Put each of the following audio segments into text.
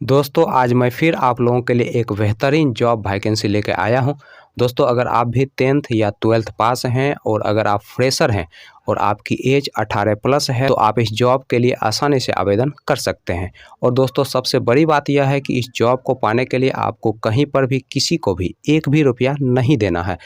दोस्तों आज मैं फिर आप लोगों के लिए एक बेहतरीन जॉब वैकेंसी लेकर आया हूं। दोस्तों अगर आप भी 10th या 12th पास हैं और अगर आप फ्रेशर हैं और आपकी एज 18 प्लस है तो आप इस जॉब के लिए आसानी से आवेदन कर सकते हैं। और दोस्तों सबसे बड़ी बात यह है कि इस जॉब को पाने के लिए आपको कहीं पर भी किसी को भी एक भी रुपया नहीं देना है।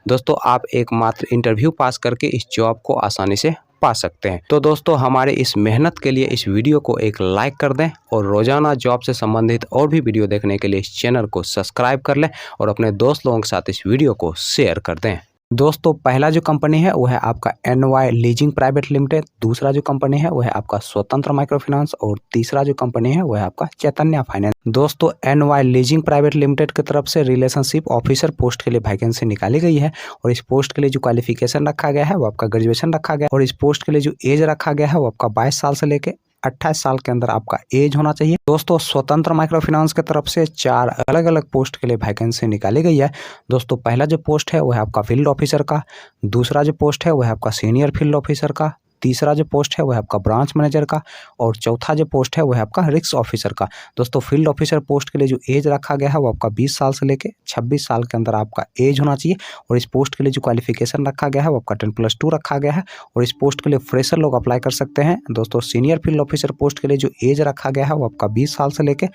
दोस्तों आप एकमात्र इंटरव्यू पास करके इस जॉब को आसानी से पा सकते हैं। तो दोस्तों हमारे इस मेहनत के लिए इस वीडियो को एक लाइक कर दें और रोजाना जॉब से संबंधित और भी वीडियो देखने के लिए इस चैनल को सब्सक्राइब कर लें और अपने दोस्त लोगों के साथ इस वीडियो को शेयर कर दें। दोस्तों पहला जो कंपनी है वो है आपका NY लीजिंग प्राइवेट लिमिटेड, दूसरा जो कंपनी है वो है आपका स्वतंत्र माइक्रो फाइनेंस और तीसरा जो कंपनी है वो है आपका चैतन्य फाइनेंस। दोस्तों NY लीजिंग प्राइवेट लिमिटेड की तरफ से रिलेशनशिप ऑफिसर पोस्ट के लिए वैकेंसी निकाली गई है और इस पोस्ट के लिए जो क्वालिफिकेशन रखा गया है वो आपका ग्रेजुएशन रखा गया और इस पोस्ट के लिए जो एज रखा गया है वो आपका 22 साल से लेके 28 साल के अंदर आपका एज होना चाहिए। दोस्तों स्वतंत्र माइक्रो फाइनेंस की तरफ से 4 अलग अलग पोस्ट के लिए वैकेंसी निकाली गई है। दोस्तों पहला जो पोस्ट है वो है आपका फील्ड ऑफिसर का, दूसरा जो पोस्ट है वो है आपका सीनियर फील्ड ऑफिसर का, तीसरा जो पोस्ट है वो है आपका ब्रांच मैनेजर का और चौथा जो पोस्ट है वो है आपका रिस्क ऑफिसर का। दोस्तों फील्ड ऑफिसर पोस्ट के लिए जो एज रखा गया है वो आपका 20 साल से लेके 26 साल के अंदर आपका एज होना चाहिए और इस पोस्ट के लिए जो क्वालिफिकेशन रखा गया है वो आपका 10+2 रखा गया है और इस पोस्ट के लिए फ्रेशर लोग अप्लाई कर सकते हैं। दोस्तों सीनियर फील्ड ऑफिसर पोस्ट के लिए जो एज रखा गया है वो आपका 20 साल से लेके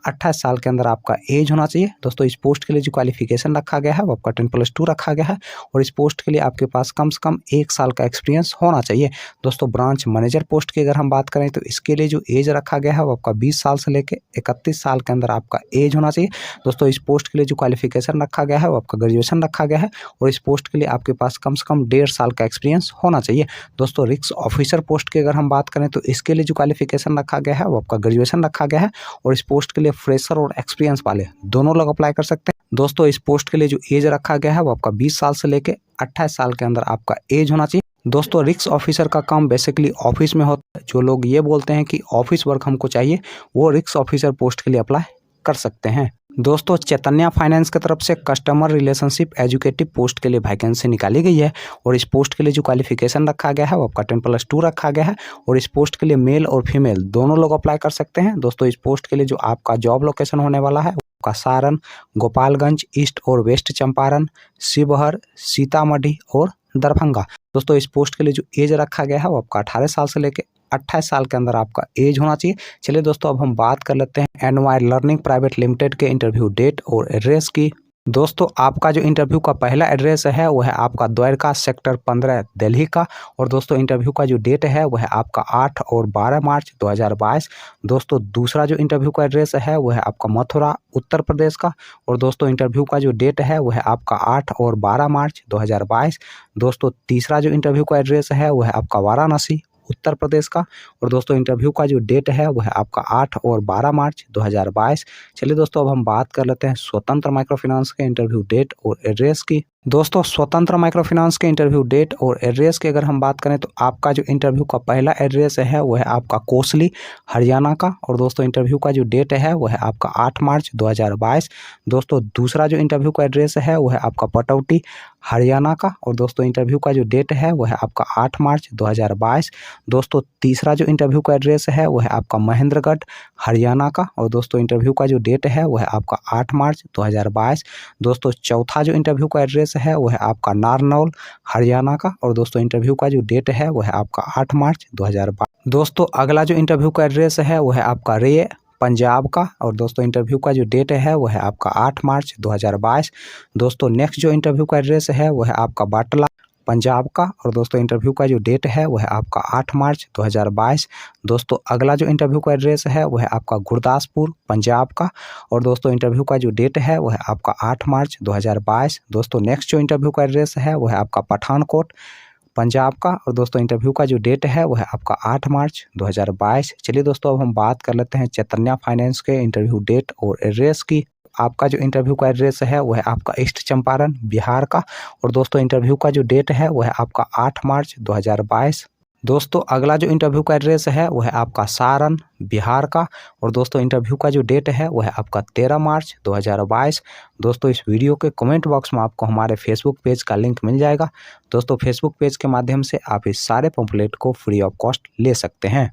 28 साल के अंदर आपका एज होना चाहिए। दोस्तों इस पोस्ट के लिए जो क्वालिफिकेशन रखा गया है वो आपका 10+2 रखा गया है और इस पोस्ट के लिए आपके पास कम से कम 1 साल का एक्सपीरियंस होना चाहिए। दोस्तों ब्रांच मैनेजर पोस्ट की अगर हम बात करें तो इसके लिए जो एज रखा गया है वो आपका 20 साल से लेकर 31 साल के अंदर आपका एज होना चाहिए। दोस्तों इस पोस्ट के लिए जो क्वालिफिकेशन रखा गया है वो आपका ग्रेजुएशन रखा गया है और इस पोस्ट के लिए आपके पास कम से कम 1.5 साल का एक्सपीरियंस होना चाहिए। दोस्तों रिस्क ऑफिसर पोस्ट की अगर हम बात करें तो इसके लिए जो क्वालिफिकेशन रखा गया है वो आपका ग्रेजुएशन रखा गया है और इस पोस्ट के लिए फ्रेशर और एक्सपीरियंस वाले दोनों लोग अप्लाई कर सकते हैं। दोस्तों इस पोस्ट के लिए जो एज रखा गया है वो आपका 20 साल से लेके 28 साल के अंदर आपका एज होना चाहिए। दोस्तों रिस्क ऑफिसर का काम बेसिकली ऑफिस में होता है। जो लोग ये बोलते हैं कि ऑफिस वर्क हमको चाहिए वो रिस्क ऑफिसर पोस्ट के लिए अप्लाई कर सकते हैं। दोस्तों चैतन्य फाइनेंस की तरफ से कस्टमर रिलेशनशिप एजुकेटिव पोस्ट के लिए वैकेंसी निकाली गई है और इस पोस्ट के लिए जो क्वालिफिकेशन रखा गया है वो आपका 10+2 रखा गया है और इस पोस्ट के लिए मेल और फीमेल दोनों लोग अप्लाई कर सकते हैं। दोस्तों इस पोस्ट के लिए जो आपका जॉब लोकेशन होने वाला है आपका सारण, गोपालगंज, ईस्ट और वेस्ट चंपारण, शिवहर, सीतामढ़ी और दरभंगा। दोस्तों इस पोस्ट के लिए जो एज रखा गया है वो आपका 18 साल से लेकर 28 साल के अंदर आपका एज होना चाहिए। चलिए दोस्तों अब हम बात कर लेते हैं NY लर्निंग प्राइवेट लिमिटेड के इंटरव्यू डेट और एड्रेस की। दोस्तों आपका जो इंटरव्यू का पहला एड्रेस है वो है आपका द्वारका सेक्टर 15 दिल्ली का और दोस्तों इंटरव्यू का जो डेट है वो है आपका 8 और 12 मार्च 2022। दोस्तों दूसरा जो इंटरव्यू का एड्रेस है वो है आपका मथुरा उत्तर प्रदेश का और दोस्तों इंटरव्यू का जो डेट है वो है आपका 8 और 12 मार्च 2022। दोस्तों तीसरा जो इंटरव्यू का एड्रेस है वो है आपका वाराणसी उत्तर प्रदेश का और दोस्तों इंटरव्यू का जो डेट है वो है आपका 8 और 12 मार्च 2022। चलिए दोस्तों अब हम बात कर लेते हैं स्वतंत्र माइक्रो फाइनेंस के इंटरव्यू डेट और एड्रेस की। दोस्तों स्वतंत्र माइक्रो फाइनेंस के इंटरव्यू डेट और एड्रेस की अगर हम बात करें तो आपका जो इंटरव्यू का पहला एड्रेस है वो है आपका कोसली हरियाणा का और दोस्तों इंटरव्यू का जो डेट है वो है आपका 8 मार्च 2022। दोस्तों दूसरा जो इंटरव्यू का एड्रेस है वो है आपका पटौटी हरियाणा का और दोस्तों इंटरव्यू का जो डेट है वो है आपका 8 मार्च 2022। दोस्तों तीसरा जो इंटरव्यू का एड्रेस है वो है आपका महेंद्रगढ़ हरियाणा का और दोस्तों इंटरव्यू का जो डेट है वो है आपका 8 मार्च 2022। दोस्तों चौथा जो इंटरव्यू का एड्रेस है वो है आपका नारनौल हरियाणा का और दोस्तों इंटरव्यू का जो डेट है वो है आपका 8 मार्च 2022। दोस्तों अगला जो इंटरव्यू का एड्रेस है वो है आपका रे पंजाब का और दोस्तों इंटरव्यू का जो डेट है वो है आपका 8 मार्च 2022। दोस्तों नेक्स्ट जो इंटरव्यू का एड्रेस है वो है आपका बाटला पंजाब का और दोस्तों इंटरव्यू का जो डेट है वो है आपका 8 मार्च 2022। दोस्तों अगला जो इंटरव्यू का एड्रेस है वो है आपका गुरदासपुर पंजाब का और दोस्तों इंटरव्यू का जो डेट है वो है आपका 8 मार्च 2022। दोस्तों नेक्स्ट जो इंटरव्यू का एड्रेस है वो है आपका पठानकोट पंजाब का और दोस्तों इंटरव्यू का जो डेट है वो है आपका 8 मार्च 2022। चलिए दोस्तों अब हम बात कर लेते हैं चैतन्य फाइनेंस के इंटरव्यू डेट और एड्रेस की। आपका जो इंटरव्यू का एड्रेस है वो है आपका ईस्ट चंपारण बिहार का और दोस्तों इंटरव्यू का जो डेट है वो है आपका 8 मार्च 2022। दोस्तों अगला जो इंटरव्यू का एड्रेस है वो है आपका सारण बिहार का और दोस्तों इंटरव्यू का जो डेट है वो है आपका 13 मार्च 2022। दोस्तों इस वीडियो के कमेंट बॉक्स में आपको हमारे फेसबुक पेज का लिंक मिल जाएगा। दोस्तों फेसबुक पेज के माध्यम से आप इस सारे पंपलेट को फ्री ऑफ कॉस्ट ले सकते हैं।